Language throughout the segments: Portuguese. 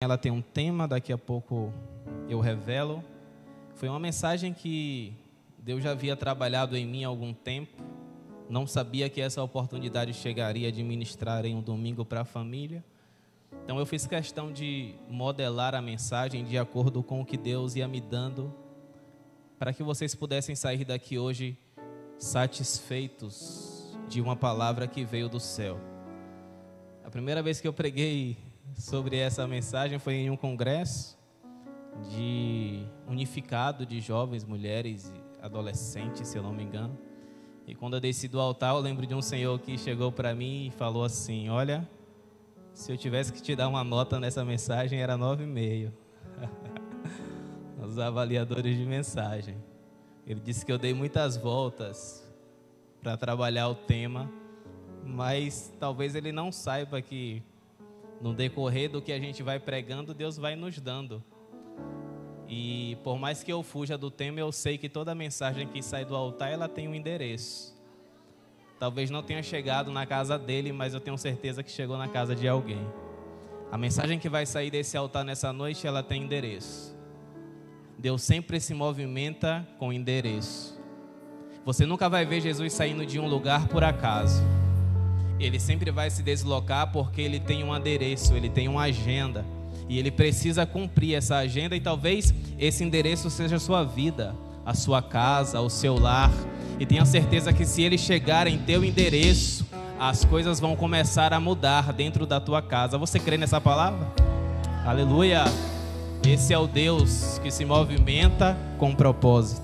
Ela tem um tema, daqui a pouco eu revelo. Foi uma mensagem que Deus já havia trabalhado em mim há algum tempo. Não sabia que essa oportunidade chegaria de ministrar em um domingo para a família. Então eu fiz questão de modelar a mensagem de acordo com o que Deus ia me dando, para que vocês pudessem sair daqui hoje satisfeitos de uma palavra que veio do céu. A primeira vez que eu preguei sobre essa mensagem foi em um congresso unificado de jovens, mulheres e adolescentes, se eu não me engano. E quando eu desci do altar, eu lembro de um senhor que chegou para mim e falou assim: olha, se eu tivesse que te dar uma nota nessa mensagem, era 9,5. Os avaliadores de mensagem. Ele disse que eu dei muitas voltas para trabalhar o tema, mas talvez ele não saiba que no decorrer do que a gente vai pregando, Deus vai nos dando. E por mais que eu fuja do tema, eu sei que toda mensagem que sai do altar, ela tem um endereço. Talvez não tenha chegado na casa dele, mas eu tenho certeza que chegou na casa de alguém. A mensagem que vai sair desse altar nessa noite, ela tem endereço. Deus sempre se movimenta com endereço. Você nunca vai ver Jesus saindo de um lugar por acaso. Ele sempre vai se deslocar porque ele tem um endereço, ele tem uma agenda. E ele precisa cumprir essa agenda, e talvez esse endereço seja a sua vida, a sua casa, o seu lar. E tenha certeza que se ele chegar em teu endereço, as coisas vão começar a mudar dentro da tua casa. Você crê nessa palavra? Aleluia! Esse é o Deus que se movimenta com propósito.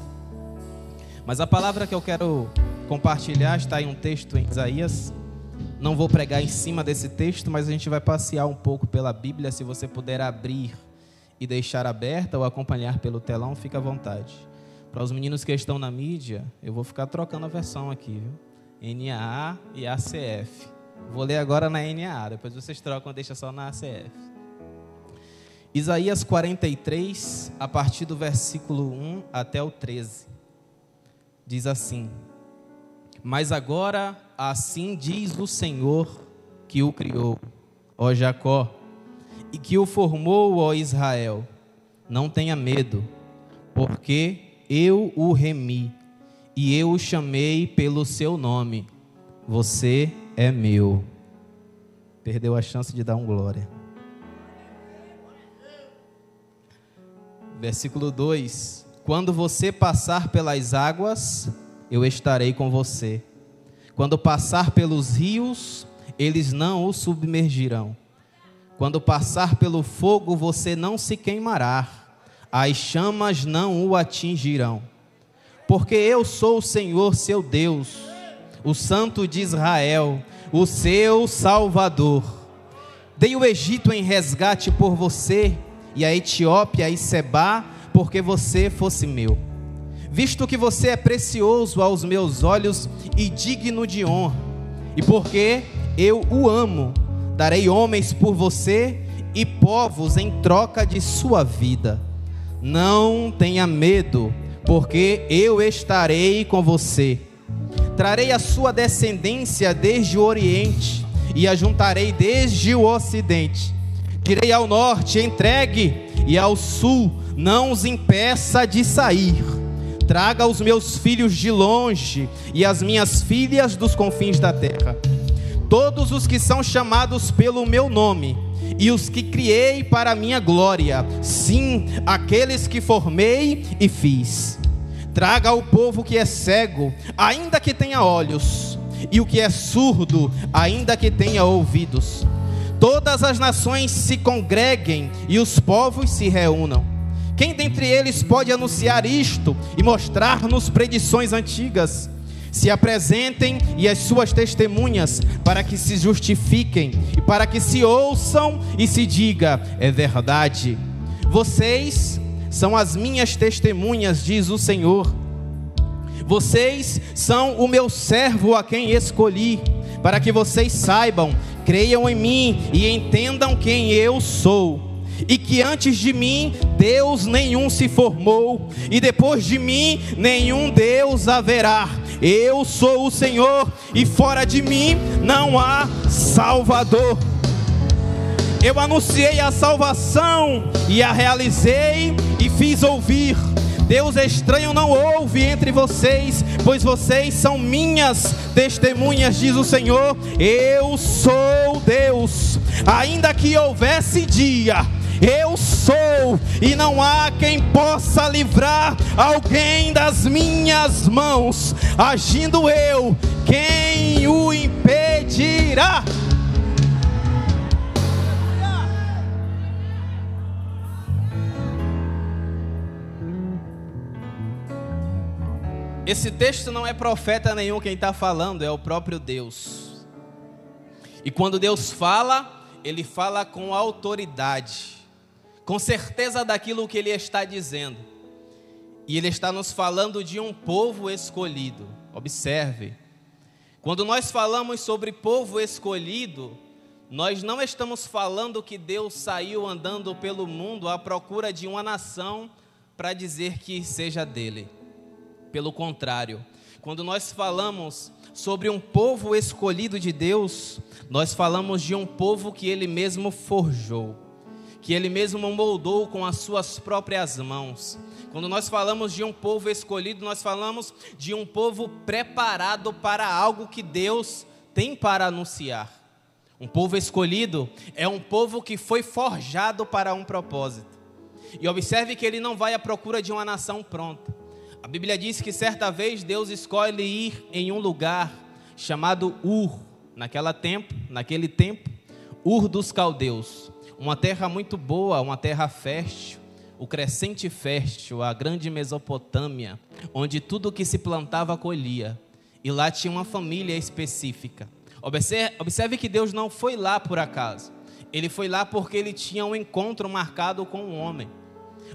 Mas a palavra que eu quero compartilhar está em um texto em Isaías. Não vou pregar em cima desse texto, mas a gente vai passear um pouco pela Bíblia. Se você puder abrir e deixar aberta ou acompanhar pelo telão, fica à vontade. Para os meninos que estão na mídia, eu vou ficar trocando a versão aqui, viu? NAA e ACF. Vou ler agora na NAA, depois vocês trocam, deixa só na ACF. Isaías 43, a partir do versículo 1 até o 13. Diz assim: mas agora assim diz o Senhor que o criou, ó Jacó, e que o formou, ó Israel: não tenha medo, porque eu o remi, e eu o chamei pelo seu nome. Você é meu. Perdeu a chance de dar um glória. Versículo 2: quando você passar pelas águas, eu estarei com você. Quando passar pelos rios, eles não o submergirão. Quando passar pelo fogo, você não se queimará. As chamas não o atingirão. Porque eu sou o Senhor, seu Deus, o Santo de Israel, o seu Salvador. Dei o Egito em resgate por você, e a Etiópia e Sebá, porque você fosse meu. Visto que você é precioso aos meus olhos e digno de honra, e porque eu o amo, darei homens por você e povos em troca de sua vida. Não tenha medo, porque eu estarei com você. Trarei a sua descendência desde o Oriente e a juntarei desde o Ocidente. Direi ao norte: entregue, e ao sul: não os impeça de sair. Traga os meus filhos de longe e as minhas filhas dos confins da terra. Todos os que são chamados pelo meu nome e os que criei para a minha glória, sim, aqueles que formei e fiz. Traga o povo que é cego, ainda que tenha olhos, e o que é surdo, ainda que tenha ouvidos. Todas as nações se congreguem e os povos se reúnam. Quem dentre eles pode anunciar isto e mostrar-nos predições antigas? Se apresentem e as suas testemunhas, para que se justifiquem e para que se ouçam e se diga: é verdade. Vocês são as minhas testemunhas, diz o Senhor. Vocês são o meu servo a quem escolhi, para que vocês saibam, creiam em mim e entendam quem eu sou. E que antes de mim Deus nenhum se formou, e depois de mim nenhum Deus haverá. Eu sou o Senhor, e fora de mim não há Salvador. Eu anunciei a salvação e a realizei e fiz ouvir. Deus estranho não houve entre vocês, pois vocês são minhas testemunhas, diz o Senhor. Eu sou Deus, ainda que houvesse dia, eu sou, e não há quem possa livrar alguém das minhas mãos. Agindo eu, quem o impedirá? Esse texto não é profeta nenhum quem está falando, é o próprio Deus. E quando Deus fala, Ele fala com autoridade, com certeza daquilo que Ele está dizendo. E Ele está nos falando de um povo escolhido. Observe, quando nós falamos sobre povo escolhido, nós não estamos falando que Deus saiu andando pelo mundo à procura de uma nação para dizer que seja dele. Pelo contrário, quando nós falamos sobre um povo escolhido de Deus, nós falamos de um povo que Ele mesmo forjou, que Ele mesmo moldou com as suas próprias mãos. Quando nós falamos de um povo escolhido, nós falamos de um povo preparado para algo que Deus tem para anunciar. Um povo escolhido é um povo que foi forjado para um propósito. E observe que Ele não vai à procura de uma nação pronta. A Bíblia diz que certa vez Deus escolhe ir em um lugar chamado Ur, naquele tempo, Ur dos Caldeus, uma terra muito boa, uma terra fértil, o crescente fértil, a grande Mesopotâmia, onde tudo que se plantava colhia, e lá tinha uma família específica. Observe que Deus não foi lá por acaso, Ele foi lá porque Ele tinha um encontro marcado com um homem.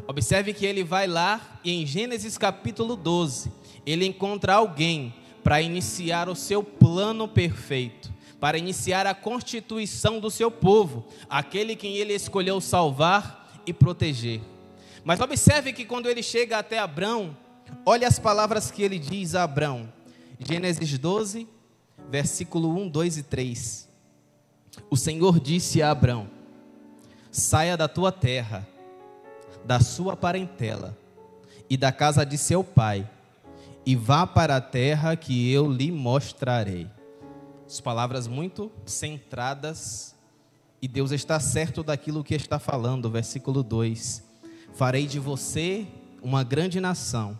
Observe que Ele vai lá e em Gênesis capítulo 12, Ele encontra alguém para iniciar o seu plano perfeito, para iniciar a constituição do seu povo, aquele quem Ele escolheu salvar e proteger. Mas observe que quando Ele chega até Abrão, olha as palavras que Ele diz a Abrão. Gênesis 12, versículo 1, 2 e 3. O Senhor disse a Abrão: saia da tua terra, da sua parentela e da casa de seu pai, e vá para a terra que eu lhe mostrarei. As palavras muito centradas, e Deus está certo daquilo que está falando. Versículo 2: farei de você uma grande nação,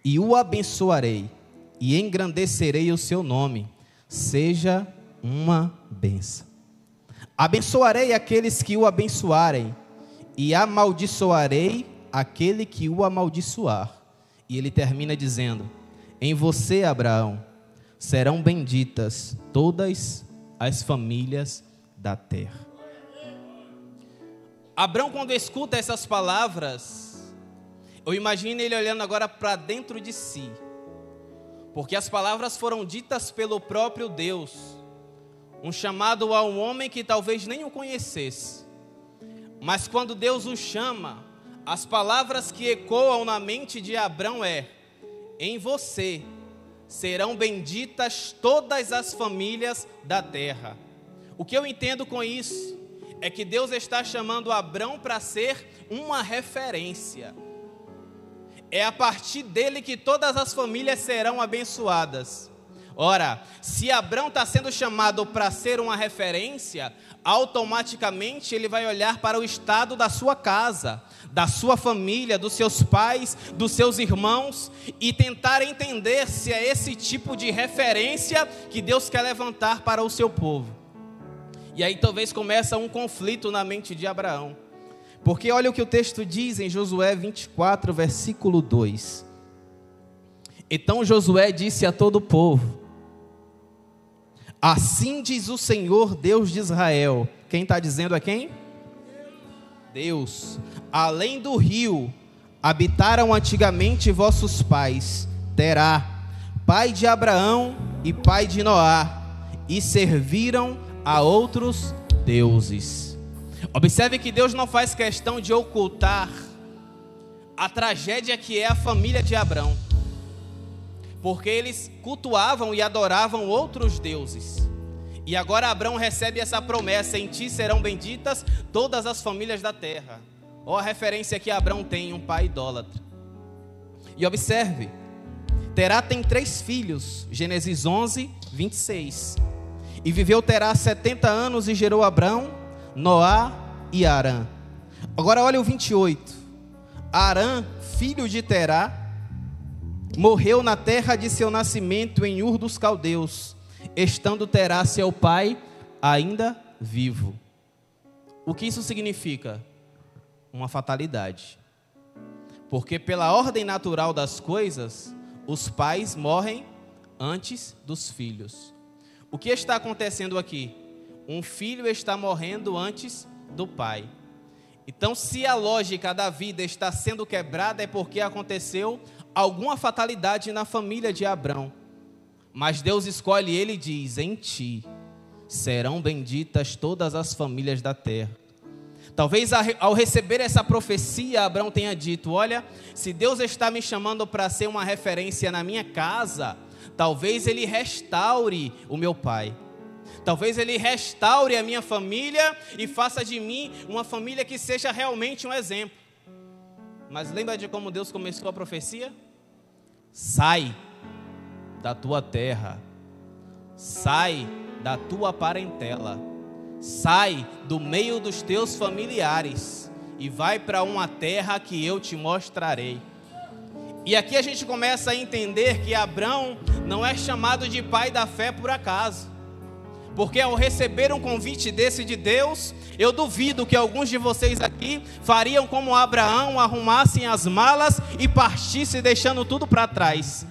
e o abençoarei, e engrandecerei o seu nome, seja uma bênção. Abençoarei aqueles que o abençoarem, e amaldiçoarei aquele que o amaldiçoar. E ele termina dizendo: em você, Abraão, serão benditas todas as famílias da terra. Abraão, quando escuta essas palavras, eu imagino ele olhando agora para dentro de si, porque as palavras foram ditas pelo próprio Deus, um chamado a um homem que talvez nem o conhecesse. Mas quando Deus o chama, as palavras que ecoam na mente de Abrão é: em você serão benditas todas as famílias da terra. O que eu entendo com isso é que Deus está chamando Abrão para ser uma referência. É a partir dele que todas as famílias serão abençoadas. Ora, se Abrão está sendo chamado para ser uma referência, automaticamente ele vai olhar para o estado da sua casa, da sua família, dos seus pais, dos seus irmãos, e tentar entender se é esse tipo de referência que Deus quer levantar para o seu povo. E aí talvez começa um conflito na mente de Abraão, porque olha o que o texto diz em Josué 24, versículo 2. Então Josué disse a todo o povo: assim diz o Senhor, Deus de Israel. Quem está dizendo é quem? Deus. Além do rio, habitaram antigamente vossos pais, Terá, pai de Abraão e pai de Noá, e serviram a outros deuses. Observe que Deus não faz questão de ocultar a tragédia que é a família de Abrão, porque eles cultuavam e adoravam outros deuses. E agora Abraão recebe essa promessa: em ti serão benditas todas as famílias da terra. Olha a referência que Abraão tem, um pai idólatra. E observe, Terá tem 3 filhos, Gênesis 11, 26. E viveu Terá 70 anos e gerou Abrão, Noá e Arã. Agora olha o 28. Arã, filho de Terá, morreu na terra de seu nascimento em Ur dos Caldeus, estando Terá, seu pai, ainda vivo. O que isso significa? Uma fatalidade. Porque pela ordem natural das coisas, os pais morrem antes dos filhos. O que está acontecendo aqui? Um filho está morrendo antes do pai. Então, se a lógica da vida está sendo quebrada, é porque aconteceu alguma fatalidade na família de Abrão. Mas Deus escolhe ele e diz: em ti serão benditas todas as famílias da terra. Talvez ao receber essa profecia, Abrão tenha dito: olha, se Deus está me chamando para ser uma referência na minha casa, talvez Ele restaure o meu pai. Talvez Ele restaure a minha família e faça de mim uma família que seja realmente um exemplo. Mas lembra de como Deus começou a profecia? Sai da tua terra, sai da tua parentela, sai do meio dos teus familiares e vai para uma terra que eu te mostrarei. E aqui a gente começa a entender que Abrão não é chamado de pai da fé por acaso. Porque ao receber um convite desse de Deus, eu duvido que alguns de vocês aqui fariam como Abraão, arrumassem as malas e partissem deixando tudo para trás.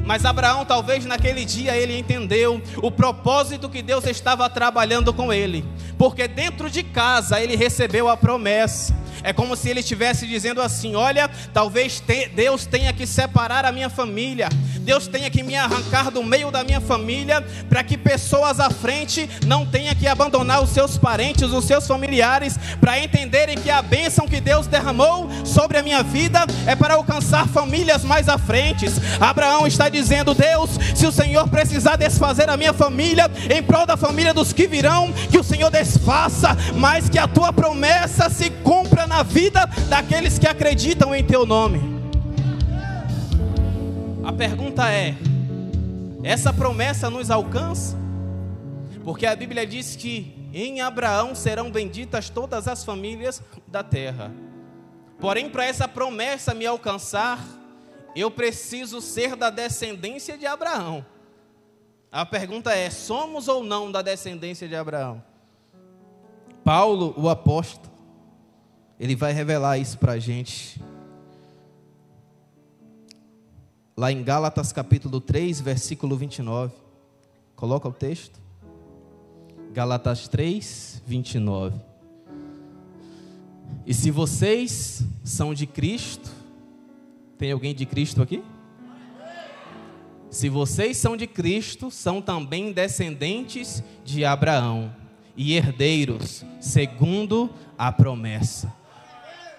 Mas Abraão, talvez naquele dia, ele entendeu o propósito que Deus estava trabalhando com ele. Porque dentro de casa ele recebeu a promessa. É como se ele estivesse dizendo assim: olha, talvez Deus tenha que separar a minha família, Deus tenha que me arrancar do meio da minha família, para que pessoas à frente não tenham que abandonar os seus parentes, os seus familiares, para entenderem que a bênção que Deus derramou sobre a minha vida é para alcançar famílias mais à frente. Abraão está dizendo: Deus, se o Senhor precisar desfazer a minha família, em prol da família dos que virão, que o Senhor desfaça, mas que a tua promessa se cumpra na vida daqueles que acreditam em teu nome. A pergunta é: essa promessa nos alcança? Porque a Bíblia diz que em Abraão serão benditas todas as famílias da terra. Porém, para essa promessa me alcançar, eu preciso ser da descendência de Abraão. A pergunta é: somos ou não da descendência de Abraão? Paulo, o apóstolo, ele vai revelar isso para a gente. Lá em Gálatas capítulo 3, versículo 29. Coloca o texto. Gálatas 3, 29. E se vocês são de Cristo, tem alguém de Cristo aqui? Se vocês são de Cristo, são também descendentes de Abraão e herdeiros, segundo a promessa.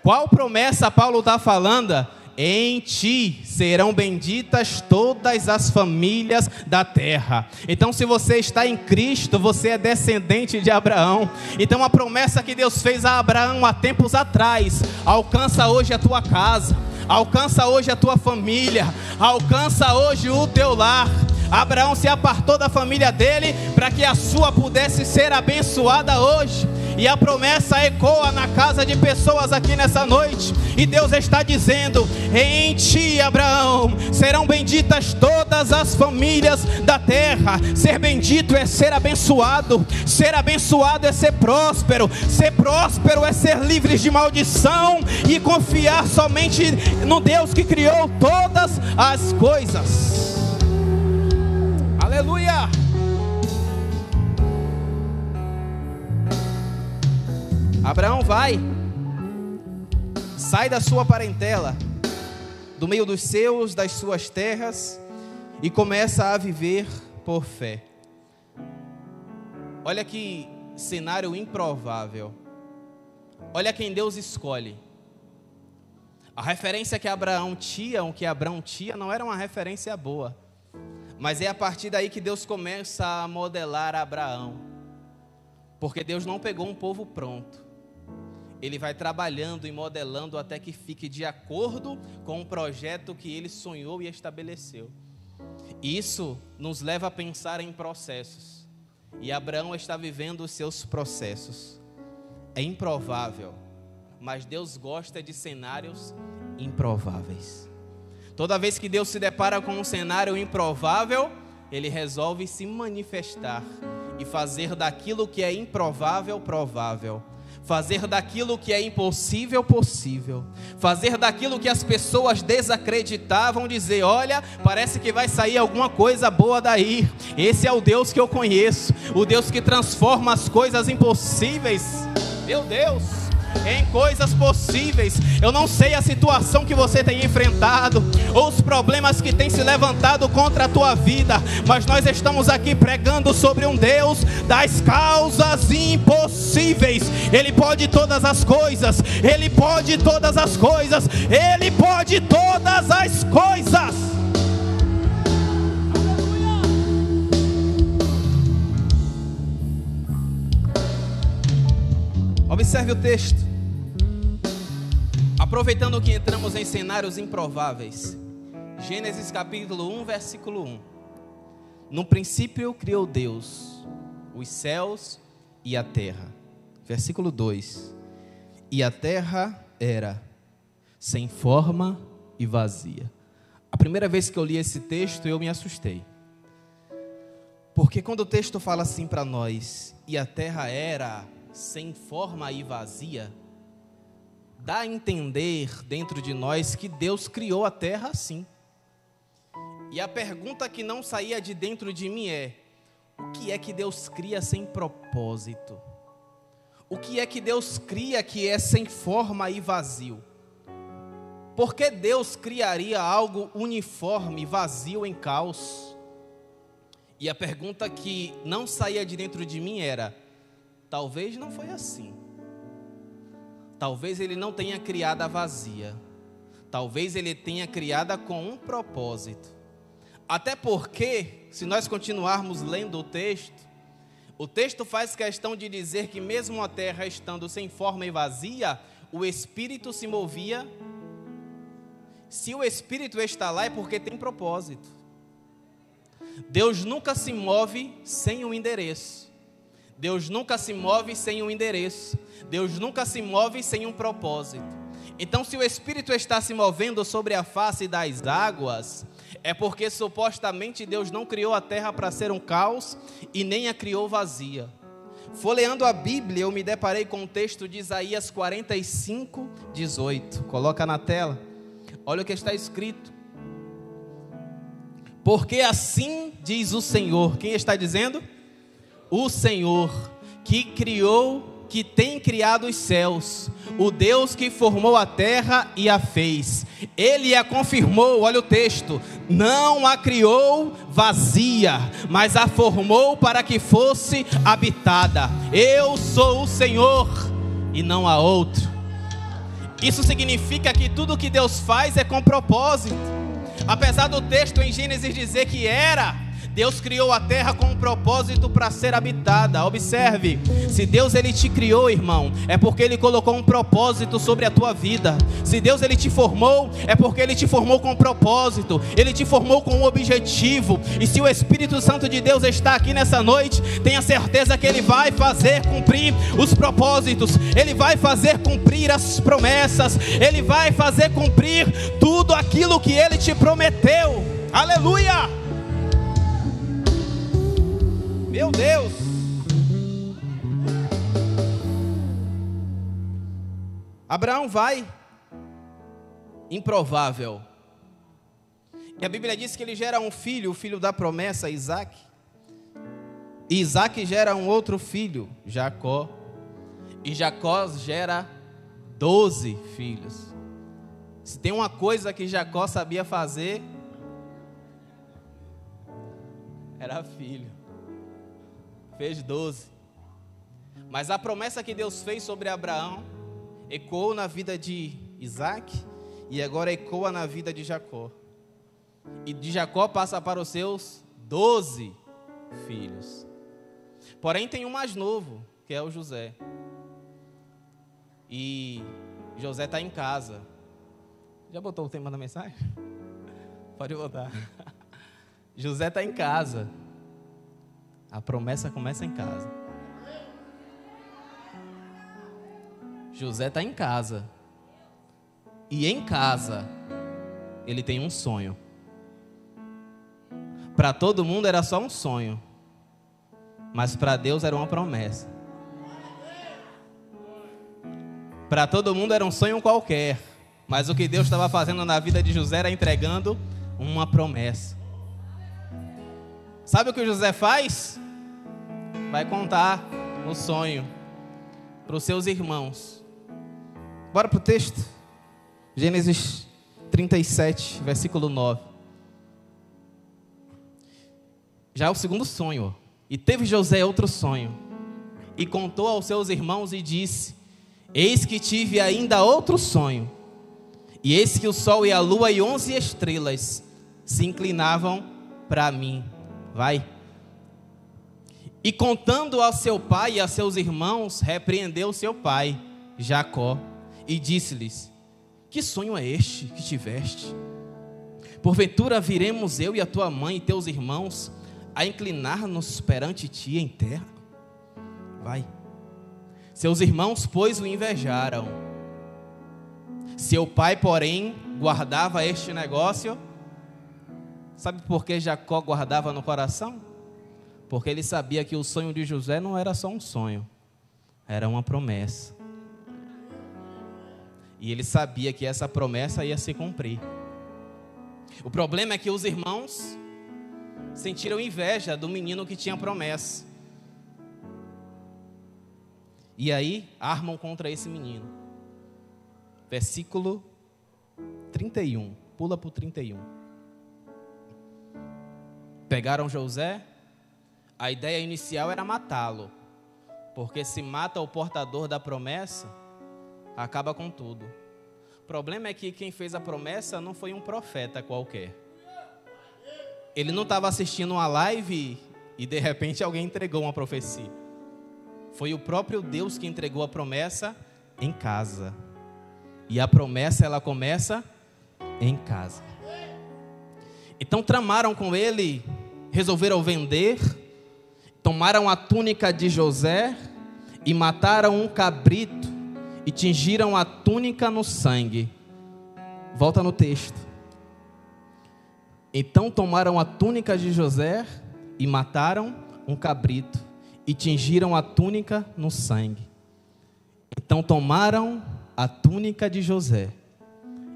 Qual promessa Paulo está falando? Em ti serão benditas todas as famílias da terra. Então, se você está em Cristo, você é descendente de Abraão. Então, a promessa que Deus fez a Abraão há tempos atrás alcança hoje a tua casa, alcança hoje a tua família, alcança hoje o teu lar. Abraão se apartou da família dele para que a sua pudesse ser abençoada hoje. E a promessa ecoa na casa de pessoas aqui nessa noite. E Deus está dizendo: em ti, Abraão, serão benditas todas as famílias da terra. Ser bendito é ser abençoado é ser próspero é ser livre de maldição e confiar somente no Deus que criou todas as coisas. Aleluia! Abraão sai da sua parentela, do meio dos seus, das suas terras, e começa a viver por fé. Olha que cenário improvável. Olha quem Deus escolhe. A referência que Abraão tinha não era uma referência boa, mas é a partir daí que Deus começa a modelar Abraão. Porque Deus não pegou um povo pronto. Ele vai trabalhando e modelando até que fique de acordo com o projeto que Ele sonhou e estabeleceu. Isso nos leva a pensar em processos. E Abraão está vivendo os seus processos. É improvável, mas Deus gosta de cenários improváveis. Toda vez que Deus se depara com um cenário improvável, Ele resolve se manifestar e fazer daquilo que é improvável, provável. Fazer daquilo que é impossível, possível. Fazer daquilo que as pessoas desacreditavam, dizer: olha, parece que vai sair alguma coisa boa daí. Esse é o Deus que eu conheço, o Deus que transforma as coisas impossíveis, meu Deus, em coisas possíveis. Eu não sei a situação que você tem enfrentado, ou os problemas que têm se levantado contra a tua vida, mas nós estamos aqui pregando sobre um Deus das causas impossíveis. Ele pode todas as coisas, Ele pode todas as coisas, Ele pode todas as coisas. Observe o texto. Aproveitando que entramos em cenários improváveis, Gênesis capítulo 1, versículo 1. No princípio criou Deus os céus e a terra. Versículo 2. E a terra era sem forma e vazia. A primeira vez que eu li esse texto, eu me assustei. Porque quando o texto fala assim para nós, e a terra era sem forma e vazia, dá a entender dentro de nós que Deus criou a terra assim. E a pergunta que não saía de dentro de mim é: o que é que Deus cria sem propósito? O que é que Deus cria que é sem forma e vazio? Por que Deus criaria algo uniforme, vazio, em caos? E a pergunta que não saía de dentro de mim era: talvez não foi assim. Talvez Ele não tenha criado a vazia. Talvez Ele tenha criado com um propósito. Até porque, se nós continuarmos lendo o texto faz questão de dizer que mesmo a terra estando sem forma e vazia, o Espírito se movia. Se o Espírito está lá é porque tem propósito. Deus nunca se move sem um endereço. Deus nunca se move sem um endereço. Deus nunca se move sem um propósito. Então, se o Espírito está se movendo sobre a face das águas, é porque supostamente Deus não criou a terra para ser um caos e nem a criou vazia. Folheando a Bíblia, eu me deparei com o texto de Isaías 45, 18. Coloca na tela. Olha o que está escrito. Porque assim diz o Senhor. Quem está dizendo? O Senhor, que criou, que tem criado os céus, o Deus que formou a terra e a fez. Ele a confirmou, olha o texto, não a criou vazia, mas a formou para que fosse habitada. Eu sou o Senhor e não há outro. Isso significa que tudo que Deus faz é com propósito. Apesar do texto em Gênesis dizer que Deus criou a terra com um propósito para ser habitada. Observe, se Deus ele te criou, irmão, é porque Ele colocou um propósito sobre a tua vida. Se Deus ele te formou, é porque Ele te formou com um propósito. Ele te formou com um objetivo. E se o Espírito Santo de Deus está aqui nessa noite, tenha certeza que Ele vai fazer cumprir os propósitos. Ele vai fazer cumprir as promessas. Ele vai fazer cumprir tudo aquilo que Ele te prometeu. Aleluia! Meu Deus! Abraão vai, improvável. E a Bíblia diz que ele gera um filho, o filho da promessa, Isaac. E Isaac gera um outro filho, Jacó. E Jacó gera 12 filhos. Se tem uma coisa que Jacó sabia fazer, era filho. Fez 12. Mas a promessa que Deus fez sobre Abraão ecoou na vida de Isaac e agora ecoa na vida de Jacó. E de Jacó passa para os seus 12 filhos. Porém tem um mais novo, que é o José. E José está em casa. Já botou o tema da mensagem? Pode botar. José está em casa. A promessa começa em casa. José está em casa. E em casa, ele tem um sonho. Para todo mundo era só um sonho. Mas para Deus era uma promessa. Para todo mundo era um sonho qualquer. Mas o que Deus estava fazendo na vida de José era entregando uma promessa. Sabe o que o José faz? Vai contar o sonho para os seus irmãos. Bora para o texto. Gênesis 37, versículo 9. Já é o segundo sonho. E teve José outro sonho. E contou aos seus irmãos e disse: eis que tive ainda outro sonho. E eis que o sol e a lua e 11 estrelas se inclinavam para mim. Vai. E contando ao seu pai e a seus irmãos, repreendeu seu pai, Jacó, e disse-lhes: que sonho é este que tiveste? Porventura viremos eu e a tua mãe e teus irmãos a inclinar-nos perante ti em terra? Vai. Seus irmãos, pois, o invejaram. Seu pai, porém, guardava este negócio. Sabe por que Jacó guardava no coração? Porque ele sabia que o sonho de José não era só um sonho, era uma promessa. E ele sabia que essa promessa ia se cumprir. O problema é que os irmãos sentiram inveja do menino que tinha promessa. E aí armam contra esse menino. Versículo 31. Pula para o 31. Pegaram José. A ideia inicial era matá-lo. Porque se mata o portador da promessa, acaba com tudo. O problema é que quem fez a promessa não foi um profeta qualquer. Ele não estava assistindo uma live e de repente alguém entregou uma profecia. Foi o próprio Deus que entregou a promessa em casa. E a promessa, ela começa em casa. Então tramaram com ele, resolveram vender, tomaram a túnica de José e mataram um cabrito e tingiram a túnica no sangue. Volta no texto. Então tomaram a túnica de José e mataram um cabrito e tingiram a túnica no sangue. Então tomaram a túnica de José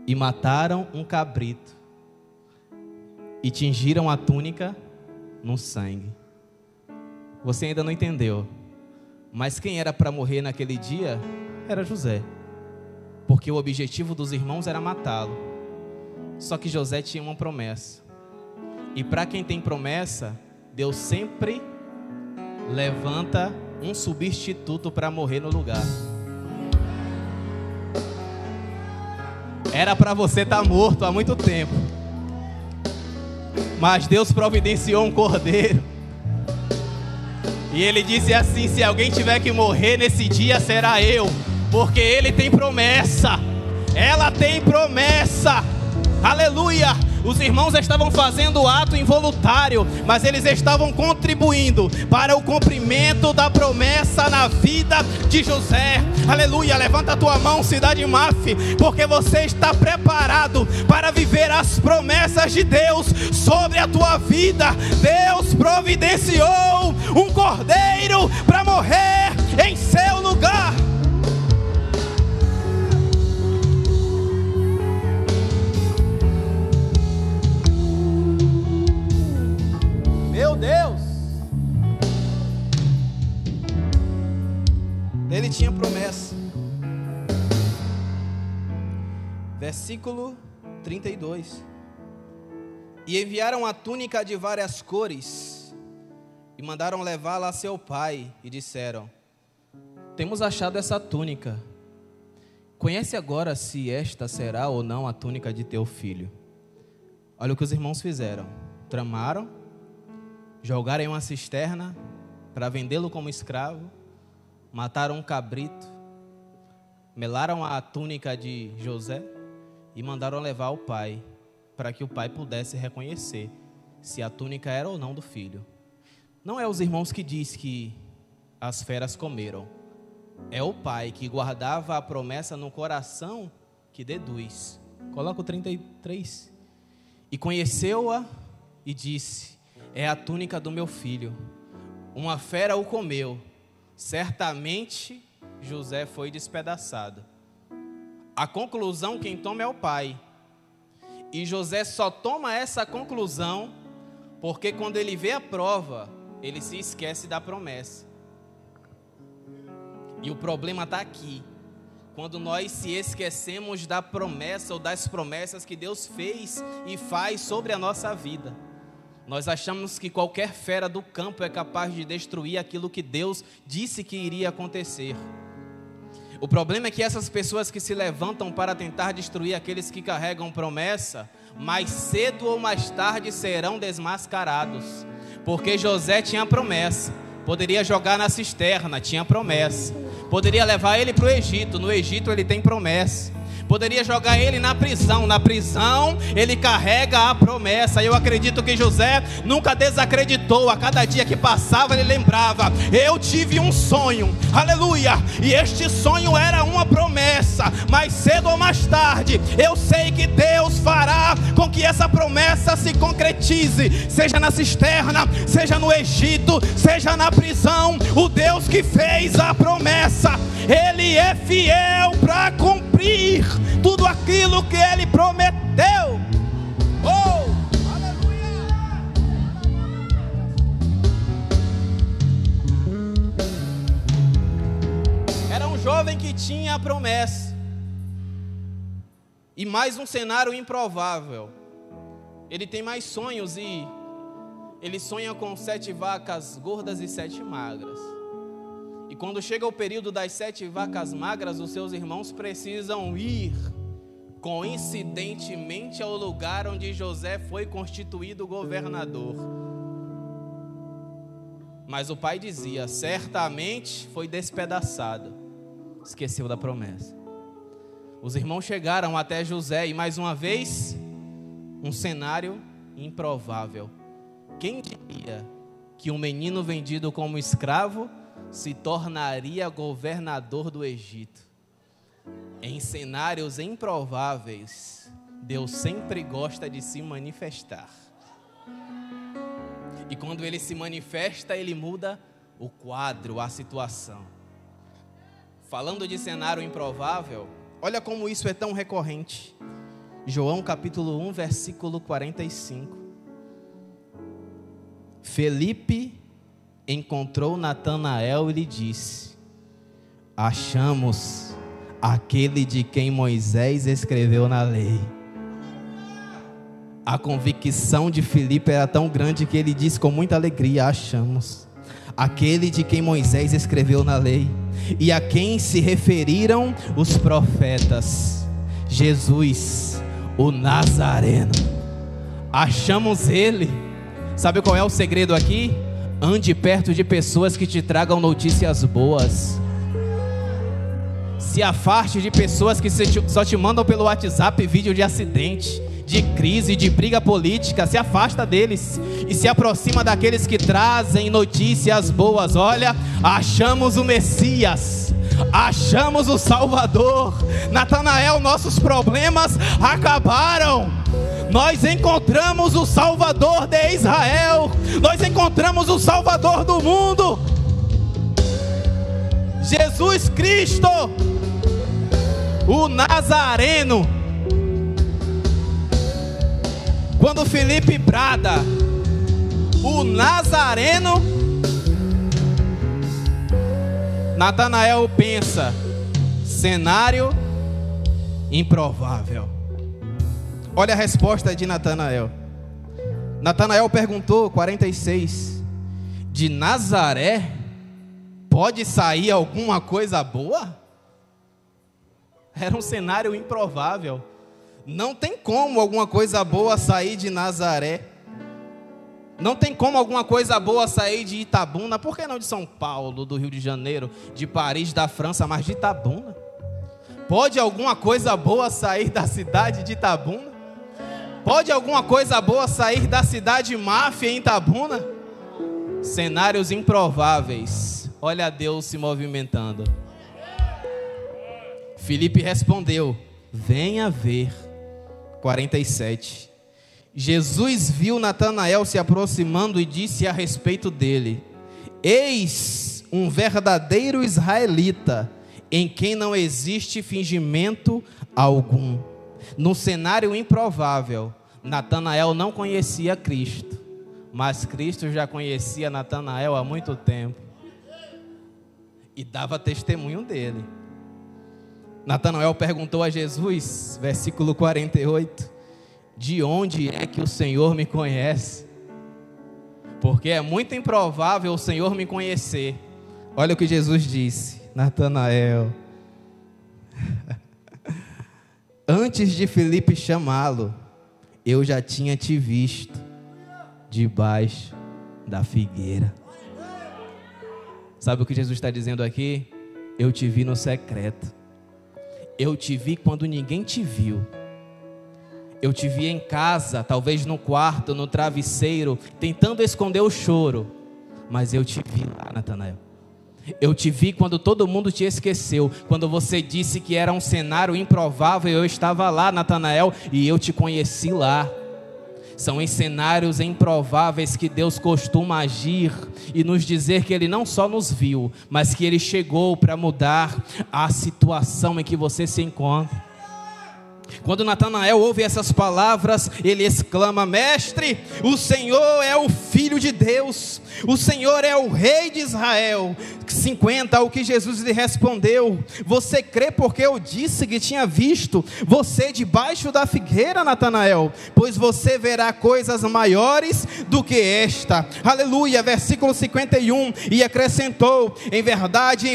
e mataram um cabrito e tingiram a túnica no sangue. Você ainda não entendeu, mas quem era para morrer naquele dia era José, porque o objetivo dos irmãos era matá-lo. Só que José tinha uma promessa, e para quem tem promessa, Deus sempre levanta um substituto para morrer no lugar. Era para você estar morto há muito tempo, mas Deus providenciou um cordeiro. E ele disse assim: se alguém tiver que morrer nesse dia, será eu, porque ele tem promessa, ela tem promessa. Aleluia! Os irmãos estavam fazendo o ato involuntário, mas eles estavam contribuindo para o cumprimento da promessa na vida de José. Aleluia! Levanta a tua mão, cidade Maf, porque você está preparado para viver as promessas de Deus sobre a tua vida. Deus providenciou um cordeiro para morrer em seu lugar. Meu Deus! Ele tinha promessa. Versículo 32. E enviaram a túnica de várias cores e mandaram levá-la a seu pai e disseram: temos achado essa túnica. Conhece agora se esta será ou não a túnica de teu filho. Olha o que os irmãos fizeram. Tramaram, jogaram em uma cisterna para vendê-lo como escravo, mataram um cabrito, melaram a túnica de José e mandaram levar ao pai, para que o pai pudesse reconhecer se a túnica era ou não do filho. Não é os irmãos que diz que as feras comeram, é o pai que guardava a promessa no coração que deduz. Coloca o 33. E conheceu-a e disse: é a túnica do meu filho, uma fera o comeu, certamente José foi despedaçado. A conclusão quem toma é o pai, e José só toma essa conclusão porque quando ele vê a prova, ele se esquece da promessa. E o problema está aqui, quando nós se esquecemos da promessa ou das promessas que Deus fez e faz sobre a nossa vida. Nós achamos que qualquer fera do campo é capaz de destruir aquilo que Deus disse que iria acontecer. O problema é que essas pessoas que se levantam para tentar destruir aqueles que carregam promessa, mais cedo ou mais tarde serão desmascarados. Porque José tinha promessa, poderia jogar na cisterna, tinha promessa. Poderia levar ele para o Egito, no Egito ele tem promessa. Poderia jogar ele na prisão ele carrega a promessa. Eu acredito que José nunca desacreditou. A cada dia que passava ele lembrava: eu tive um sonho, aleluia, e este sonho era uma promessa. Mais cedo ou mais tarde eu sei que Deus fará com que essa promessa se concretize, seja na cisterna, seja no Egito, seja na prisão. O Deus que fez a promessa, Ele é fiel para cumprir tudo aquilo que Ele prometeu. Oh, aleluia! Era um jovem que tinha a promessa, e mais um cenário improvável. Ele tem mais sonhos, e ele sonha com 7 vacas gordas e 7 magras. E quando chega o período das 7 vacas magras, os seus irmãos precisam ir, coincidentemente, ao lugar onde José foi constituído governador. Mas o pai dizia: certamente foi despedaçado. Esqueceu da promessa. Os irmãos chegaram até José e, mais uma vez, um cenário improvável. Quem diria que um menino vendido como escravo se tornaria governador do Egito? Em cenários improváveis, Deus sempre gosta de se manifestar. E quando Ele se manifesta, Ele muda o quadro, a situação. Falando de cenário improvável, olha como isso é tão recorrente. João capítulo 1, versículo 45. Felipe encontrou Natanael e lhe disse: achamos aquele de quem Moisés escreveu na lei. A convicção de Felipe era tão grande que ele disse com muita alegria: achamos aquele de quem Moisés escreveu na lei e a quem se referiram os profetas, Jesus, o Nazareno. Achamos ele. Sabe qual é o segredo aqui? Ande perto de pessoas que te tragam notícias boas. Se afaste de pessoas que só te mandam pelo WhatsApp vídeo de acidente, de crise, de briga política. Se afasta deles e se aproxima daqueles que trazem notícias boas. Olha, achamos o Messias, achamos o Salvador. Natanael, nossos problemas acabaram. Nós encontramos o Salvador de Israel. Nós encontramos o Salvador do mundo, Jesus Cristo, o Nazareno. Quando Felipe brada, o Nazareno, Natanael pensa: cenário improvável. Olha a resposta de Natanael. Natanael perguntou, 46, de Nazaré pode sair alguma coisa boa? Era um cenário improvável. Não tem como alguma coisa boa sair de Nazaré. Não tem como alguma coisa boa sair de Itabuna. Por que não de São Paulo, do Rio de Janeiro, de Paris, da França, mas de Itabuna? Pode alguma coisa boa sair da cidade de Itabuna? Pode alguma coisa boa sair da cidade máfia em Itabuna? Cenários improváveis. Olha Deus se movimentando. Filipe respondeu: venha ver. 47. Jesus viu Natanael se aproximando e disse a respeito dele: eis um verdadeiro israelita, em quem não existe fingimento algum. No cenário improvável, Natanael não conhecia Cristo, mas Cristo já conhecia Natanael há muito tempo e dava testemunho dele. Natanael perguntou a Jesus, versículo 48, de onde é que o Senhor me conhece? Porque é muito improvável o Senhor me conhecer. Olha o que Jesus disse: Natanael, antes de Filipe chamá-lo, eu já tinha te visto debaixo da figueira. Sabe o que Jesus está dizendo aqui? Eu te vi no secreto. Eu te vi quando ninguém te viu. Eu te vi em casa, talvez no quarto, no travesseiro, tentando esconder o choro. Mas eu te vi lá, Natanael. Eu te vi quando todo mundo te esqueceu. Quando você disse que era um cenário improvável, eu estava lá, Natanael, e eu te conheci lá. São em cenários improváveis que Deus costuma agir e nos dizer que Ele não só nos viu, mas que Ele chegou para mudar a situação em que você se encontra. Quando Natanael ouve essas palavras, ele exclama: mestre, o Senhor é o Filho de Deus, o Senhor é o Rei de Israel. 50, ao que Jesus lhe respondeu: você crê porque eu disse que tinha visto você debaixo da figueira, Natanael? Pois você verá coisas maiores do que esta. Aleluia. Versículo 51, e acrescentou: em verdade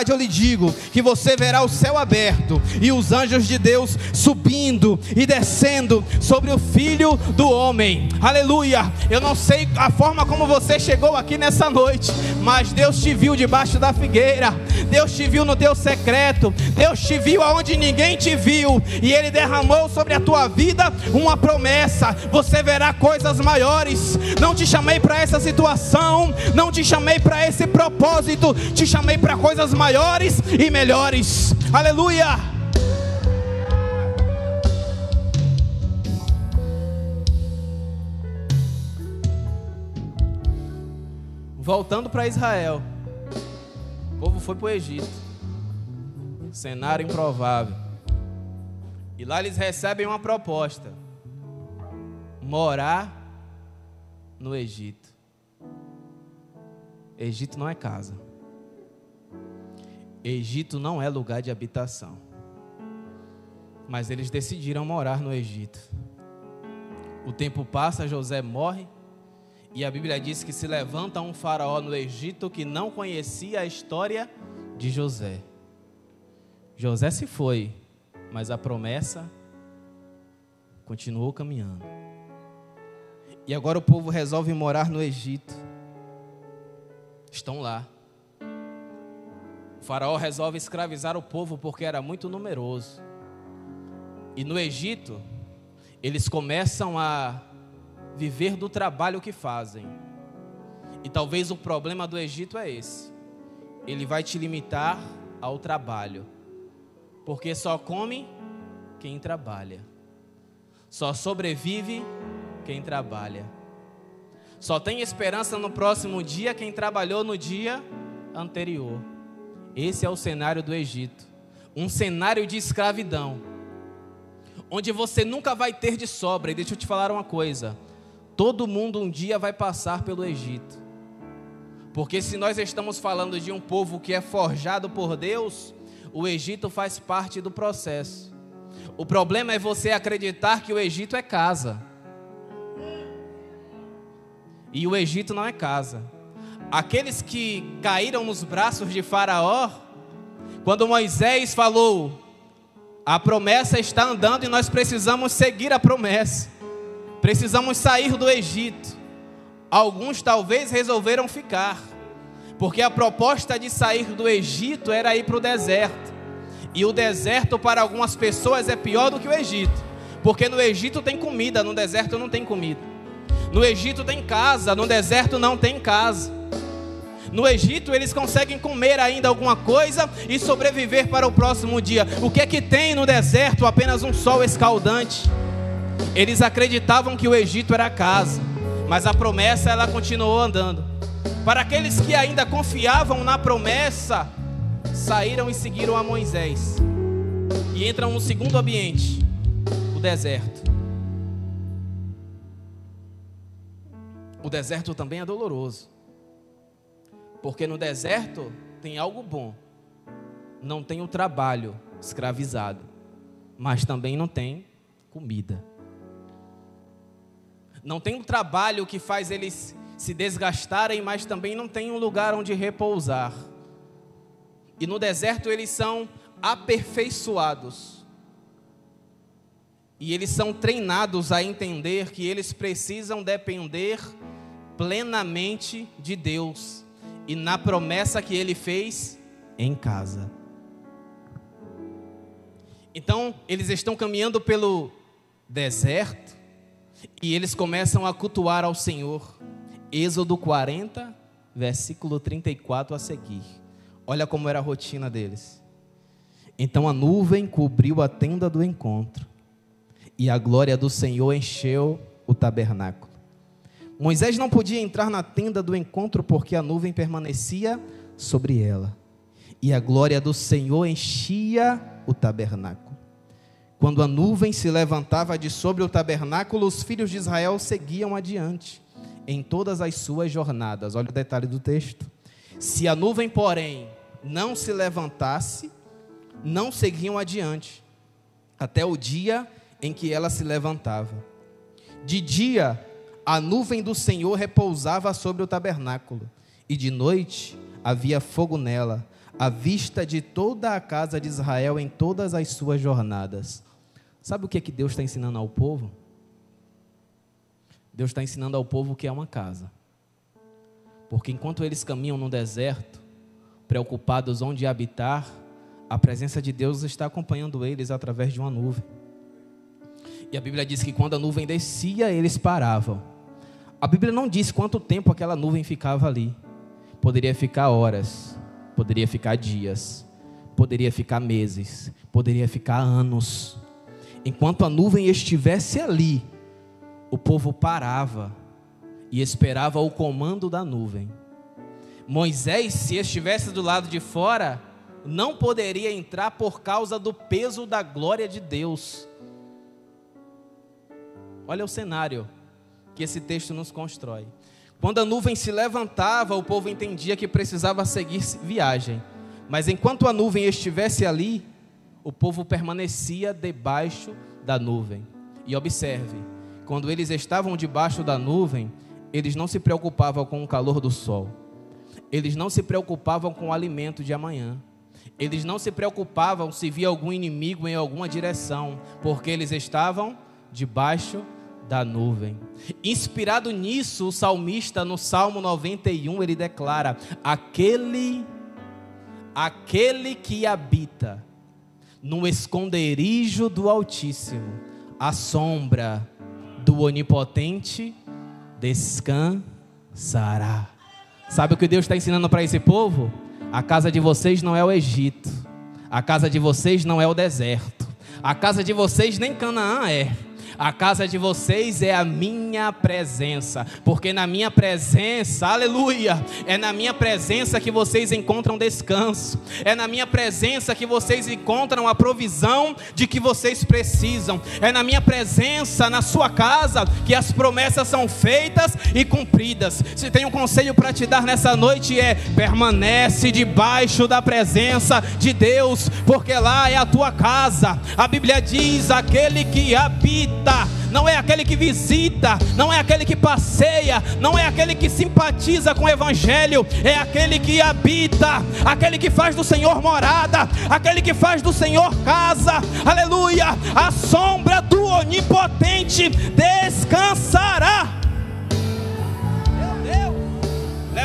eu lhe digo, que você verá o céu aberto, e os anjos de Deus subindo e descendo sobre o Filho do Homem. Aleluia. Eu não sei a forma como você chegou aqui nessa noite, mas Deus te viu debaixo da figueira. Deus te viu no teu secreto. Deus te viu aonde ninguém te viu, e Ele derramou sobre a tua vida uma promessa: você verá coisas maiores. Não te chamei para essa situação, não te chamei para esse propósito, te chamei para coisas maiores e melhores. Aleluia. Voltando para Israel, o povo foi para o Egito, cenário improvável, e lá eles recebem uma proposta: morar no Egito. Egito não é casa, Egito não é lugar de habitação, mas eles decidiram morar no Egito. O tempo passa, José morre, e a Bíblia diz que se levanta um faraó no Egito que não conhecia a história de José. José se foi, mas a promessa continuou caminhando. E agora o povo resolve morar no Egito. Estão lá. O faraó resolve escravizar o povo porque era muito numeroso. E no Egito, eles começam a viver do trabalho que fazem. E talvez o problema do Egito é esse: ele vai te limitar ao trabalho, porque só come quem trabalha, só sobrevive quem trabalha, só tem esperança no próximo dia quem trabalhou no dia anterior. Esse é o cenário do Egito, um cenário de escravidão, onde você nunca vai ter de sobra. E deixa eu te falar uma coisa: todo mundo um dia vai passar pelo Egito. Porque se nós estamos falando de um povo que é forjado por Deus, o Egito faz parte do processo. O problema é você acreditar que o Egito é casa. E o Egito não é casa. Aqueles que caíram nos braços de Faraó, quando Moisés falou: a promessa está andando e nós precisamos seguir a promessa, precisamos sair do Egito. Alguns talvez resolveram ficar, porque a proposta de sair do Egito era ir para o deserto. E o deserto para algumas pessoas é pior do que o Egito, porque no Egito tem comida, no deserto não tem comida. No Egito tem casa, no deserto não tem casa. No Egito eles conseguem comer ainda alguma coisa e sobreviver para o próximo dia. O que é que tem no deserto? Apenas um sol escaldante. Eles acreditavam que o Egito era casa, mas a promessa ela continuou andando. Para aqueles que ainda confiavam na promessa, saíram e seguiram a Moisés. E entram no segundo ambiente, o deserto. O deserto também é doloroso, porque no deserto tem algo bom. Não tem o trabalho escravizado, mas também não tem comida. Não tem um trabalho que faz eles se desgastarem, mas também não tem um lugar onde repousar. E no deserto eles são aperfeiçoados. E eles são treinados a entender que eles precisam depender plenamente de Deus e na promessa que Ele fez em casa. Então eles estão caminhando pelo deserto e eles começam a cultuar ao Senhor. Êxodo 40, versículo 34 a seguir. Olha como era a rotina deles. Então a nuvem cobriu a tenda do encontro, e a glória do Senhor encheu o tabernáculo. Moisés não podia entrar na tenda do encontro, porque a nuvem permanecia sobre ela, e a glória do Senhor enchia o tabernáculo. Quando a nuvem se levantava de sobre o tabernáculo, os filhos de Israel seguiam adiante em todas as suas jornadas. Olha o detalhe do texto. Se a nuvem, porém, não se levantasse, não seguiam adiante, até o dia em que ela se levantava. De dia, a nuvem do Senhor repousava sobre o tabernáculo, e de noite havia fogo nela, à vista de toda a casa de Israel em todas as suas jornadas. Sabe o que é que Deus está ensinando ao povo? Deus está ensinando ao povo que é uma casa. Porque enquanto eles caminham no deserto, preocupados onde habitar, a presença de Deus está acompanhando eles através de uma nuvem. E a Bíblia diz que quando a nuvem descia, eles paravam. A Bíblia não diz quanto tempo aquela nuvem ficava ali. Poderia ficar horas, poderia ficar dias, poderia ficar meses, poderia ficar anos. Enquanto a nuvem estivesse ali, o povo parava e esperava o comando da nuvem. Moisés, se estivesse do lado de fora, não poderia entrar por causa do peso da glória de Deus. Olha o cenário que esse texto nos constrói. Quando a nuvem se levantava, o povo entendia que precisava seguir viagem. Mas enquanto a nuvem estivesse ali, o povo permanecia debaixo da nuvem. E observe, quando eles estavam debaixo da nuvem, eles não se preocupavam com o calor do sol. Eles não se preocupavam com o alimento de amanhã. Eles não se preocupavam se via algum inimigo em alguma direção, porque eles estavam debaixo da nuvem. Inspirado nisso, o salmista no Salmo 91, ele declara: aquele que habita no esconderijo do Altíssimo, à sombra do Onipotente descansará. Sabe o que Deus está ensinando para esse povo? A casa de vocês não é o Egito, a casa de vocês não é o deserto, a casa de vocês nem Canaã é. A casa de vocês é a minha presença, porque na minha presença, aleluia, é na minha presença que vocês encontram descanso, é na minha presença que vocês encontram a provisão de que vocês precisam, é na minha presença, na sua casa, que as promessas são feitas e cumpridas. Se tem um conselho para te dar nessa noite é: permanece debaixo da presença de Deus, porque lá é a tua casa. A Bíblia diz: aquele que habita, não é aquele que visita, não é aquele que passeia, não é aquele que simpatiza com o Evangelho, é aquele que habita, aquele que faz do Senhor morada, aquele que faz do Senhor casa, aleluia, a sombra do Onipotente descansará.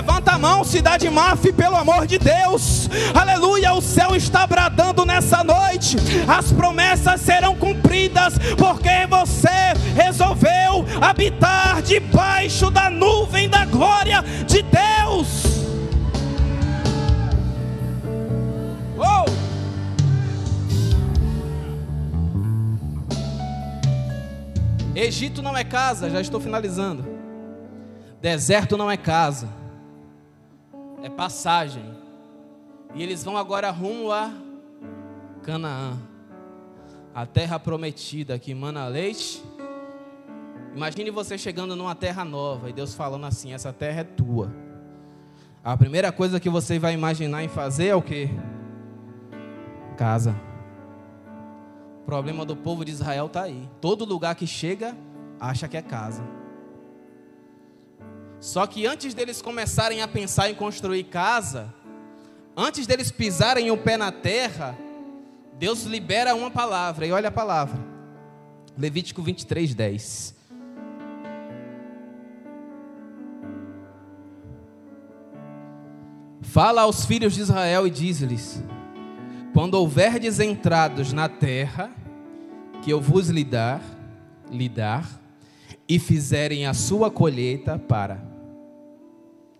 Levanta a mão, cidade Maf, pelo amor de Deus. Aleluia, o céu está bradando nessa noite. As promessas serão cumpridas, porque você resolveu habitar debaixo da nuvem da glória de Deus. Oh! Egito não é casa, já estou finalizando. Deserto não é casa, é passagem. E eles vão agora rumo a Canaã, a terra prometida que emana leite. Imagine você chegando numa terra nova e Deus falando assim: essa terra é tua. A primeira coisa que você vai imaginar em fazer é o quê? Casa. O problema do povo de Israel está aí. Todo lugar que chega, acha que é casa. Só que antes deles começarem a pensar em construir casa, antes deles pisarem o pé na terra, Deus libera uma palavra. E olha a palavra. Levítico 23:10. Fala aos filhos de Israel e diz-lhes: quando houverdes entrados na terra que eu vos lhe dar, e fizerem a sua colheita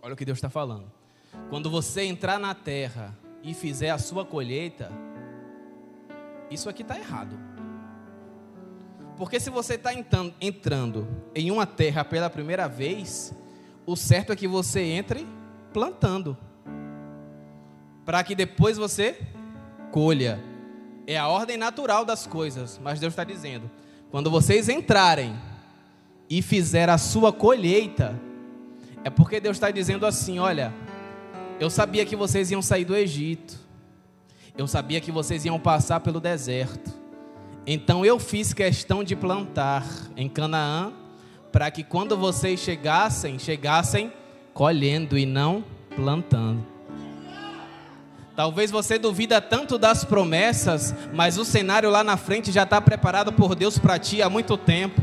olha o que Deus está falando. Quando você entrar na terra e fizer a sua colheita, isso aqui está errado. Porque se você está entrando em uma terra pela primeira vez, o certo é que você entre plantando, para que depois você colha. É a ordem natural das coisas. Mas Deus está dizendo: quando vocês entrarem e fizer a sua colheita, é porque Deus está dizendo assim: olha, eu sabia que vocês iam sair do Egito, eu sabia que vocês iam passar pelo deserto, então eu fiz questão de plantar em Canaã, para que quando vocês chegassem colhendo e não plantando. Talvez você duvida tanto das promessas, mas o cenário lá na frente já está preparado por Deus para ti há muito tempo.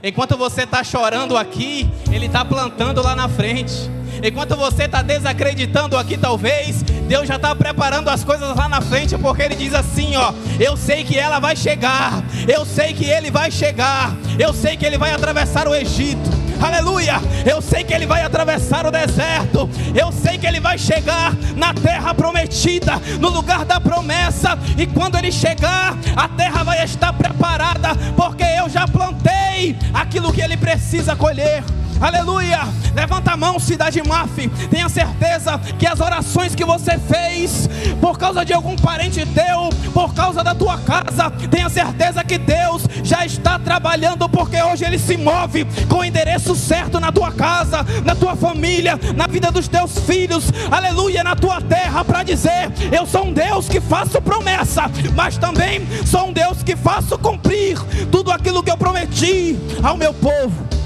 Enquanto você está chorando aqui, Ele está plantando lá na frente. Enquanto você está desacreditando aqui, talvez Deus já está preparando as coisas lá na frente, porque Ele diz assim, ó: eu sei que ela vai chegar, eu sei que ele vai chegar, eu sei que ele vai atravessar o Egito. Aleluia, eu sei que ele vai atravessar o deserto, eu sei que ele vai chegar na terra prometida, no lugar da promessa, e quando ele chegar, a terra vai estar preparada, porque eu já plantei aquilo que ele precisa colher. Aleluia, levanta a mão, cidade Maf, tenha certeza que as orações que você fez, por causa de algum parente teu, por causa da tua casa, tenha certeza que Deus já está trabalhando, porque hoje Ele se move com o endereço certo na tua casa, na tua família, na vida dos teus filhos, aleluia, na tua terra, para dizer: eu sou um Deus que faço promessa, mas também sou um Deus que faço cumprir tudo aquilo que eu prometi ao meu povo.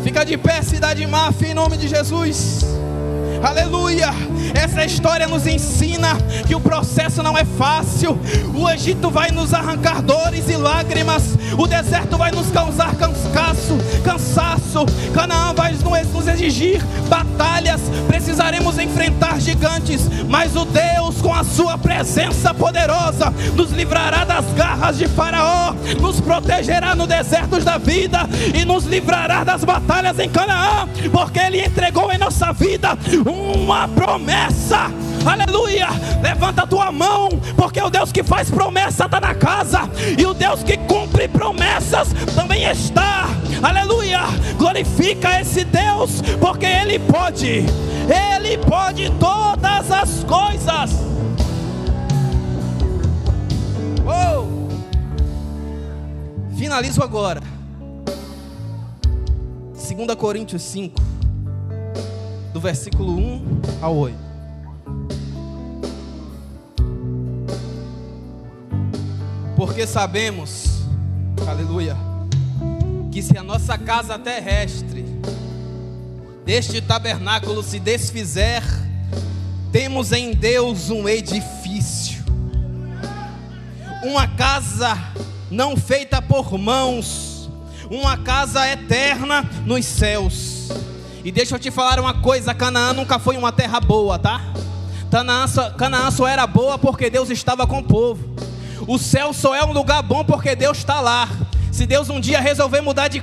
Fica de pé, cidade Maf, em nome de Jesus. Aleluia. Essa história nos ensina que o processo não é fácil. O Egito vai nos arrancar dores e lágrimas, o deserto vai nos causar cansaço, Canaã vai nos exigir batalhas, precisaremos enfrentar gigantes, mas o Deus com a sua presença poderosa nos livrará das garras de Faraó, nos protegerá no deserto da vida e nos livrará das batalhas em Canaã, porque Ele entregou em nossa vida uma promessa. Aleluia, levanta a tua mão, porque o Deus que faz promessa está na casa, e o Deus que cumpre promessas também está. Aleluia, glorifica esse Deus, porque Ele pode todas as coisas. Finalizo agora 2 Coríntios 5, do versículo 1 ao 8. Porque sabemos, aleluia, que se a nossa casa terrestre deste tabernáculo se desfizer, temos em Deus um edifício, uma casa não feita por mãos, uma casa eterna nos céus. E deixa eu te falar uma coisa: Canaã nunca foi uma terra boa, tá? Canaã só era boa porque Deus estava com o povo. O céu só é um lugar bom porque Deus está lá. Se Deus um dia resolver mudar de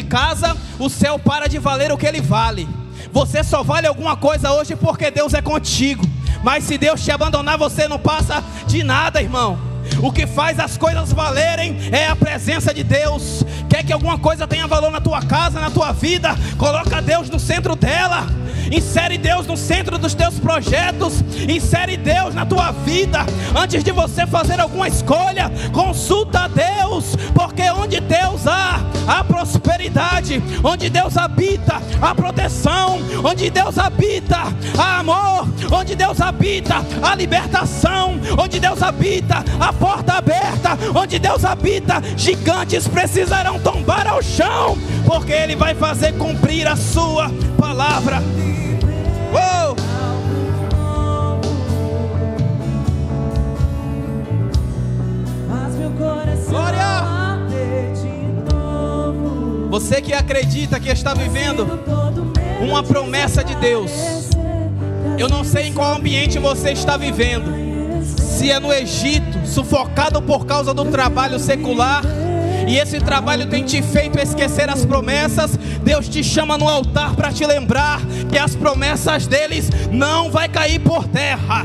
casa, o céu para de valer o que ele vale. Você só vale alguma coisa hoje porque Deus é contigo. Mas se Deus te abandonar, você não passa de nada, irmão. O que faz as coisas valerem é a presença de Deus. Quer que alguma coisa tenha valor na tua casa, na tua vida? Coloca Deus no centro dela. Insere Deus no centro dos teus projetos. Insere Deus na tua vida. Antes de você fazer alguma escolha, consulta a Deus. Porque onde Deus há prosperidade. Onde Deus habita, há proteção. Onde Deus habita, há amor. Onde Deus habita, há libertação. Onde Deus habita, há porta aberta. Onde Deus habita, gigantes precisarão tombar ao chão. Porque Ele vai fazer cumprir a sua palavra. Oh! Glória! Você que acredita que está vivendo uma promessa de Deus. Eu não sei em qual ambiente você está vivendo. Se é no Egito, sufocado por causa do trabalho secular, e esse trabalho tem te feito esquecer as promessas. Deus te chama no altar para te lembrar que as promessas deles não vai cair por terra.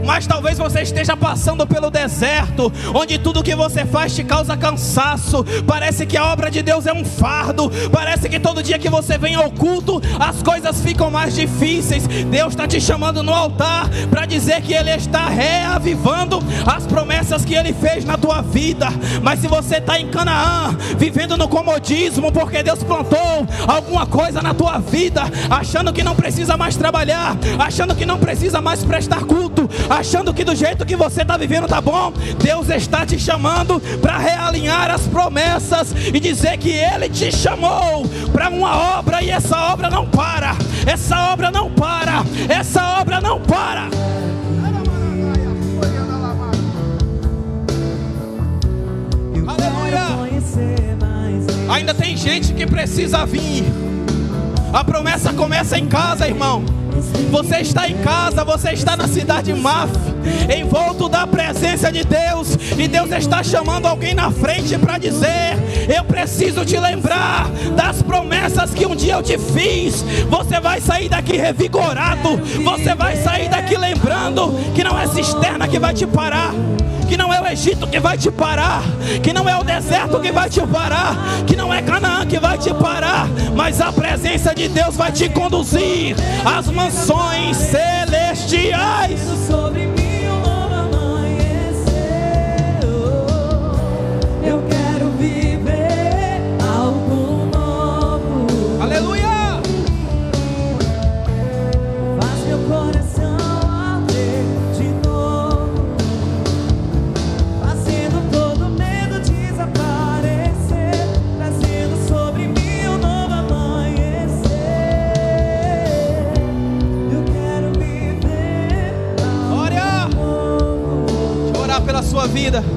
Mas talvez você esteja passando pelo deserto, onde tudo que você faz te causa cansaço. Parece que a obra de Deus é um fardo. Parece que todo dia que você vem ao culto, as coisas ficam mais difíceis. Deus está te chamando no altar para dizer que Ele está reavivando as promessas que Ele fez na tua vida. Mas se você está em Canaã, vivendo no comodismo, porque Deus plantou alguma coisa na tua vida, achando que não precisa mais trabalhar, achando que não precisa mais prestar culto, achando que do jeito que você está vivendo está bom, Deus está te chamando para realinhar as promessas e dizer que Ele te chamou para uma obra, e essa obra não para, essa obra não para, essa obra não para. Aleluia! Ainda tem gente que precisa vir. A promessa começa em casa, irmão. Você está em casa, você está na cidade Maf, envolto da presença de Deus, e Deus está chamando alguém na frente para dizer: eu preciso te lembrar das promessas que um dia eu te fiz. Você vai sair daqui revigorado, você vai sair daqui lembrando que não é cisterna que vai te parar, que não é o Egito que vai te parar, que não é o deserto que vai te parar, que não é Canaã que vai te parar, mas a presença de Deus vai te conduzir às mansões celestiais. Sobre mim um novo amanhecer. Eu quero viver algo novo. Aleluia! Faz meu coração arder de novo, fazendo todo medo desaparecer, trazendo sobre mim um novo amanhecer. Eu quero viver algo novo. Deixa eu orar pela sua vida.